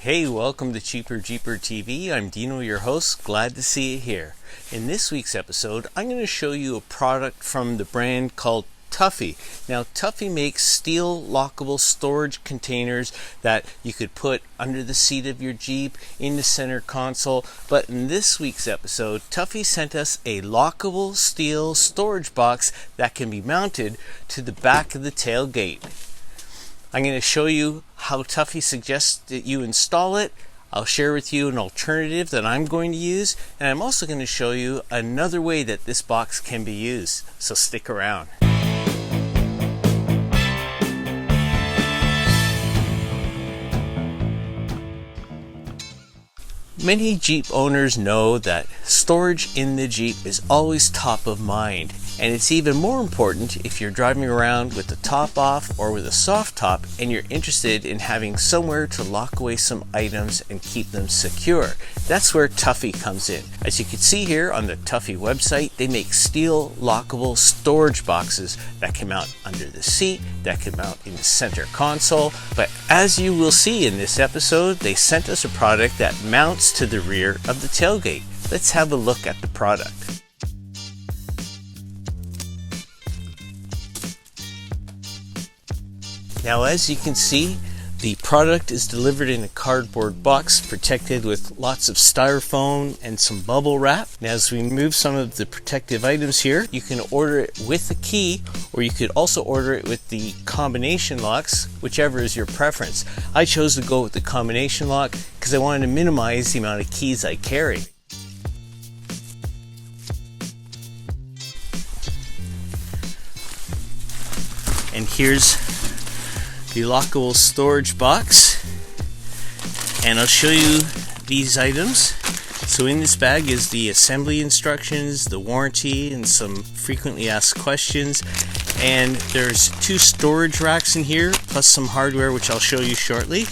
Hey, welcome to Cheaper Jeeper TV. I'm Dino, your host. Glad to see you here. In this week's episode, I'm going to show you a product from the brand called Tuffy. Now, Tuffy makes steel lockable storage containers that you could put under the seat of your Jeep, in the center console. But in this week's episode, Tuffy sent us a lockable steel storage box that can be mounted to the back of the tailgate. I'm going to show you how Tuffy suggests that you install it. I'll share with you an alternative that I'm going to use, and I'm also going to show you another way that this box can be used. So stick around. Many Jeep owners know that storage in the Jeep is always top of mind, and it's even more important if you're driving around with the top off or with a soft top and you're interested in having somewhere to lock away some items and keep them secure. That's where Tuffy comes in. As you can see here on the Tuffy website, they make steel lockable storage boxes that can mount under the seat, that can mount in the center console, but as you will see in this episode, they sent us a product that mounts to the rear of the tailgate. Let's have a look at the product. Now, as you can see, the product is delivered in a cardboard box protected with lots of styrofoam and some bubble wrap. Now, as we remove some of the protective items here, you can order it with a key, or you could also order it with the combination locks, whichever is your preference. I chose to go with the combination lock because I wanted to minimize the amount of keys I carry. And here's the lockable storage box, and I'll show you these items. So in this bag is the assembly instructions, the warranty, and some frequently asked questions. And there's 2 storage racks in here, plus some hardware which I'll show you shortly.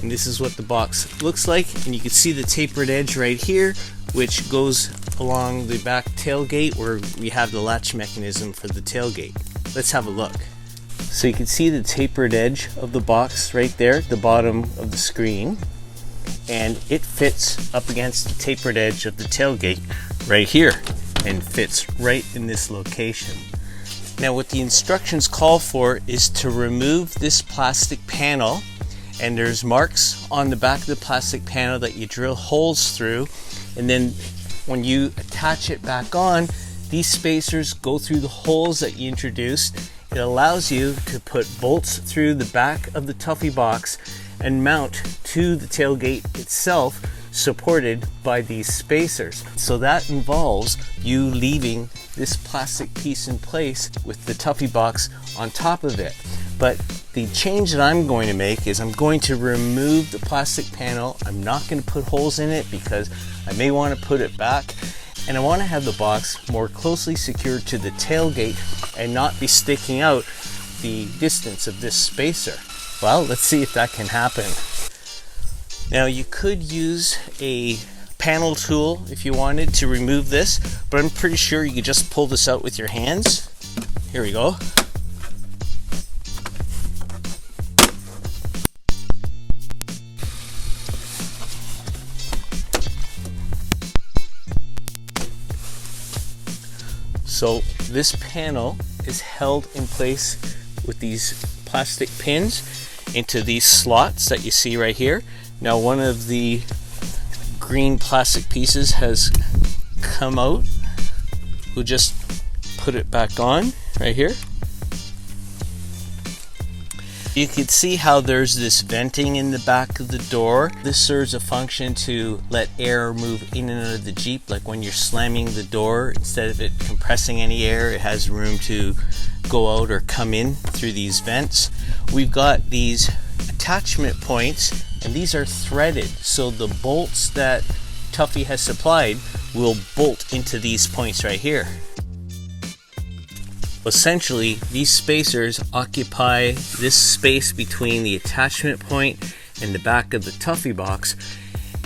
And this is what the box looks like, and you can see the tapered edge right here, which goes along the back tailgate where we have the latch mechanism for the tailgate. Let's have a look. So you can see the tapered edge of the box right there at the bottom of the screen, and it fits up against the tapered edge of the tailgate right here and fits right in this location. Now, what the instructions call for is to remove this plastic panel, and there's marks on the back of the plastic panel that you drill holes through, and then when you attach it back on, these spacers go through the holes that you introduced. It allows you to put bolts through the back of the Tuffy box and mount to the tailgate itself, supported by these spacers. So that involves you leaving this plastic piece in place with the Tuffy box on top of it. But the change that I'm going to make is I'm going to remove the plastic panel. I'm not going to put holes in it because I may want to put it back, and I want to have the box more closely secured to the tailgate and not be sticking out the distance of this spacer. Well, let's see if that can happen. Now, you could use a panel tool if you wanted to remove this, but I'm pretty sure you could just pull this out with your hands. Here we go. So this panel is held in place with these plastic pins into these slots that you see right here. Now, one of the green plastic pieces has come out. We'll just put it back on right here. You can see how there's this venting in the back of the door. This serves a function to let air move in and out of the Jeep, like when you're slamming the door, instead of it compressing any air, it has room to go out or come in through these vents. We've got these attachment points, and these are threaded, so the bolts that Tuffy has supplied will bolt into these points right here. Essentially, these spacers occupy this space between the attachment point and the back of the Tuffy box,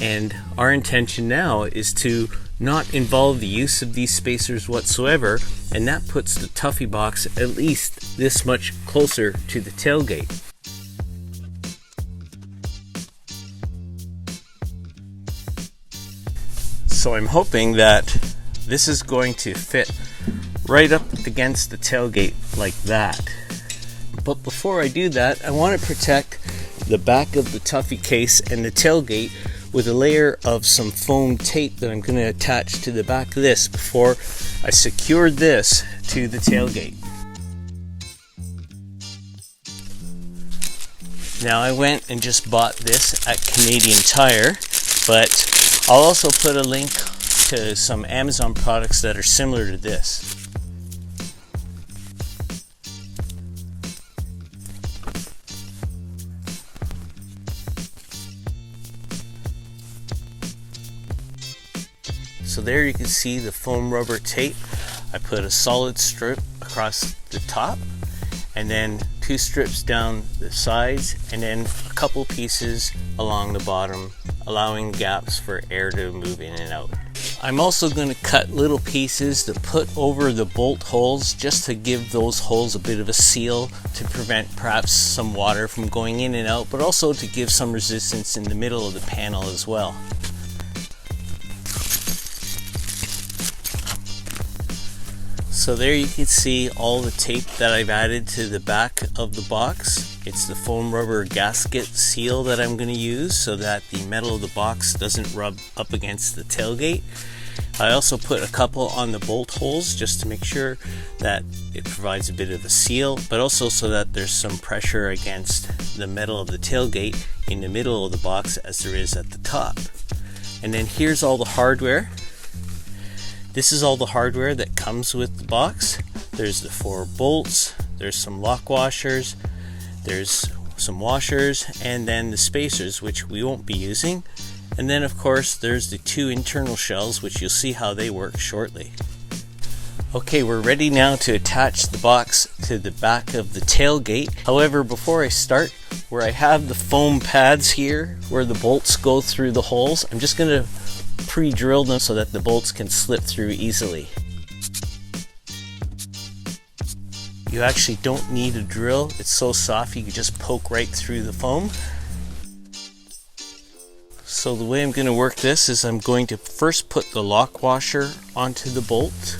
and our intention now is to not involve the use of these spacers whatsoever, and that puts the Tuffy box at least this much closer to the tailgate. So I'm hoping that this is going to fit right up against the tailgate like that. But before I do that, I want to protect the back of the Tuffy case and the tailgate with a layer of some foam tape that I'm going to attach to the back of this before I secure this to the tailgate. Now I went and just bought this at Canadian Tire, but I'll also put a link to some Amazon products that are similar to this. So there you can see the foam rubber tape. I put a solid strip across the top, and then 2 strips down the sides, and then a couple pieces along the bottom, allowing gaps for air to move in and out. I'm also going to cut little pieces to put over the bolt holes, just to give those holes a bit of a seal to prevent perhaps some water from going in and out, but also to give some resistance in the middle of the panel as well. So there you can see all the tape that I've added to the back of the box. It's the foam rubber gasket seal that I'm going to use so that the metal of the box doesn't rub up against the tailgate. I also put a couple on the bolt holes just to make sure that it provides a bit of a seal, but also so that there's some pressure against the metal of the tailgate in the middle of the box as there is at the top. And then here's all the hardware. This is all the hardware that comes with the box. There's the 4 bolts, there's some lock washers, there's some washers, and then the spacers, which we won't be using. And then of course there's the 2 internal shells, which you'll see how they work shortly. Okay, we're ready now to attach the box to the back of the tailgate. However, before I start, where I have the foam pads here, where the bolts go through the holes, I'm just going to pre-drill them so that the bolts can slip through easily. You actually don't need a drill, it's so soft you can just poke right through the foam. So the way I'm going to work this is I'm going to first put the lock washer onto the bolt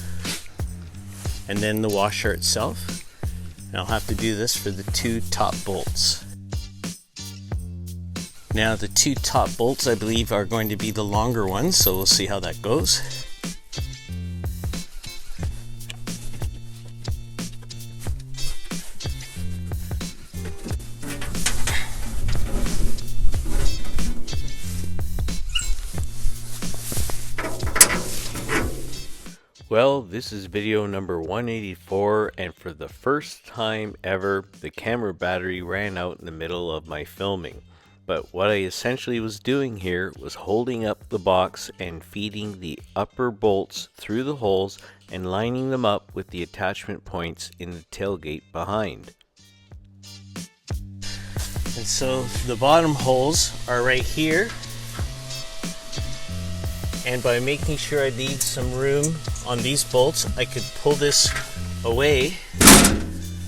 and then the washer itself, and I'll have to do this for the 2 top bolts. Now the 2 top bolts I believe are going to be the longer ones, so we'll see how that goes. Well, this is video number 184, and for the first time ever, the camera battery ran out in the middle of my filming. But what I essentially was doing here was holding up the box and feeding the upper bolts through the holes and lining them up with the attachment points in the tailgate behind. And so the bottom holes are right here, and by making sure I leave some room on these bolts, I could pull this away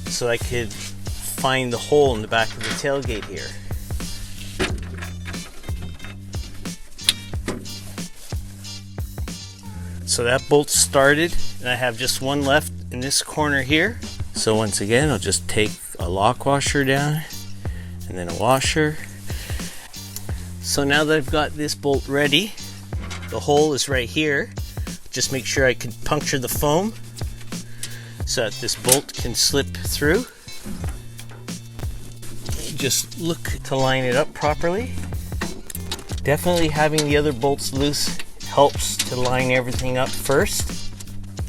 so I could find the hole in the back of the tailgate here. So that bolt started, and I have just one left in this corner here. So once again, I'll just take a lock washer down and then a washer. So now that I've got this bolt ready, the hole is right here. Just make sure I can puncture the foam so that this bolt can slip through. Just look to line it up properly. Definitely having the other bolts loose helps to line everything up first.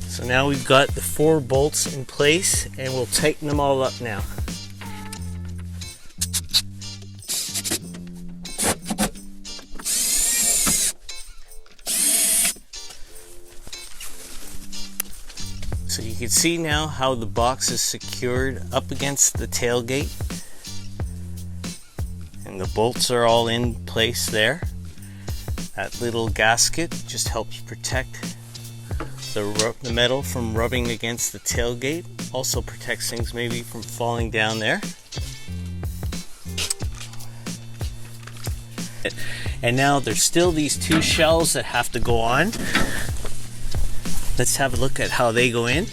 So now we've got the 4 bolts in place, and we'll tighten them all up now. So you can see now how the box is secured up against the tailgate, and the bolts are all in place there. That little gasket just helps protect the metal from rubbing against the tailgate. Also protects things maybe from falling down there. And now there's still these two shells that have to go on. Let's have a look at how they go in.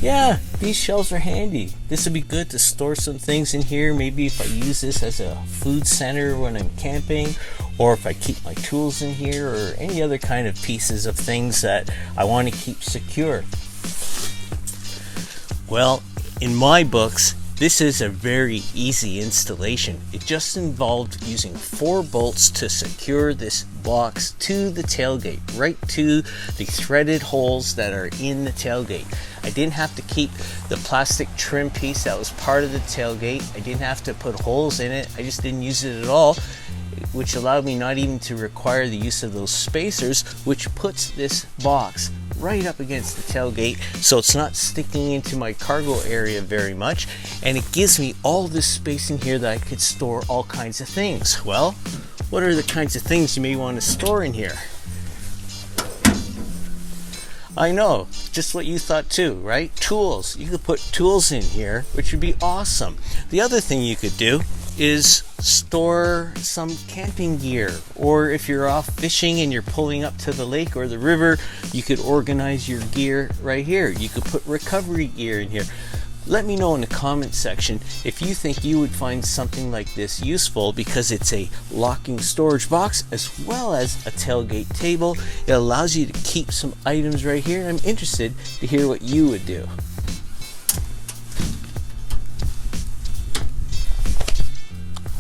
Yeah, these shelves are handy. This would be good to store some things in here. Maybe if I use this as a food center when I'm camping, or if I keep my tools in here, or any other kind of pieces of things that I want to keep secure. Well, in my books, this is a very easy installation. It just involved using 4 bolts to secure this box to the tailgate, right to the threaded holes that are in the tailgate. I didn't have to keep the plastic trim piece that was part of the tailgate. I didn't have to put holes in it. I just didn't use it at all, which allowed me not even to require the use of those spacers, which puts this box right up against the tailgate so it's not sticking into my cargo area very much, and it gives me all this space in here that I could store all kinds of things. Well, what are the kinds of things you may want to store in here? I know, just what you thought too, right? Tools. You could put tools in here, which would be awesome. The other thing you could do is store some camping gear, or if you're off fishing and you're pulling up to the lake or the river, you could organize your gear right here. You could put recovery gear in here. Let me know in the comment section if you think you would find something like this useful, because it's a locking storage box as well as a tailgate table. It allows you to keep some items right here, and I'm interested to hear what you would do.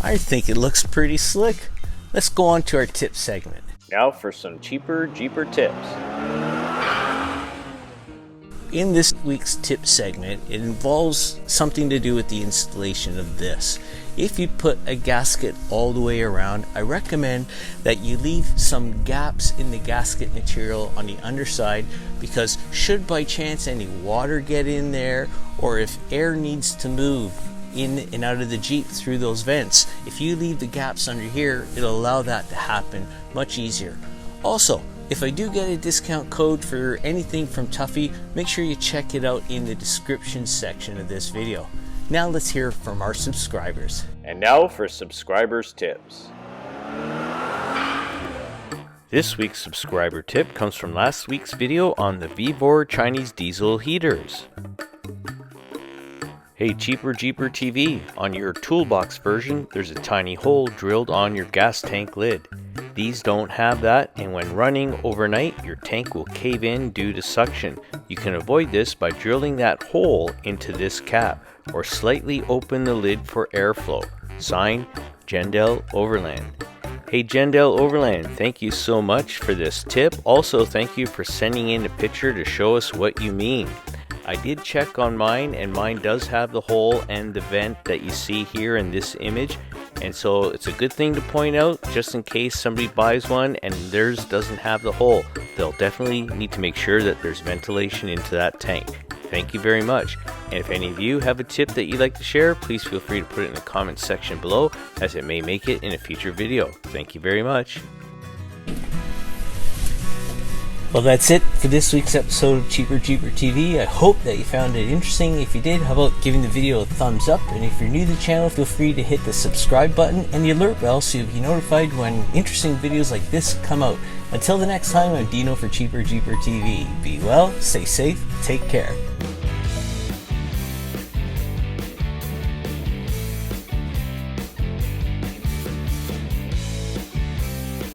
I think it looks pretty slick. Let's go on to our tip segment. Now for some cheaper Jeeper tips. In this week's tip segment, it involves something to do with the installation of this. If you put a gasket all the way around, I recommend that you leave some gaps in the gasket material on the underside, because should by chance any water get in there, or if air needs to move in and out of the Jeep through those vents, if you leave the gaps under here, it'll allow that to happen much easier. Also, if I do get a discount code for anything from Tuffy, make sure you check it out in the description section of this video. Now let's hear from our subscribers. And now for subscribers tips. This week's subscriber tip comes from last week's video on the Vevor Chinese diesel heaters. Hey Cheaper Jeeper TV, on your toolbox version, there's a tiny hole drilled on your gas tank lid. These don't have that, and when running overnight, your tank will cave in due to suction. You can avoid this by drilling that hole into this cap, or slightly open the lid for airflow. Signed, Jendel Overland. Hey Jendel Overland, thank you so much for this tip. Also, thank you for sending in a picture to show us what you mean. I did check on mine, and mine does have the hole and the vent that you see here in this image, and so it's a good thing to point out just in case somebody buys one and theirs doesn't have the hole. They'll definitely need to make sure that there's ventilation into that tank. Thank you very much. And if any of you have a tip that you'd like to share, please feel free to put it in the comments section below, as it may make it in a future video. Thank you very much. Well, that's it for this week's episode of Cheaper Jeeper TV. I hope that you found it interesting. If you did, how about giving the video a thumbs up? And if you're new to the channel, feel free to hit the subscribe button and the alert bell so you'll be notified when interesting videos like this come out. Until the next time, I'm Dino for Cheaper Jeeper TV. Be well, stay safe, take care.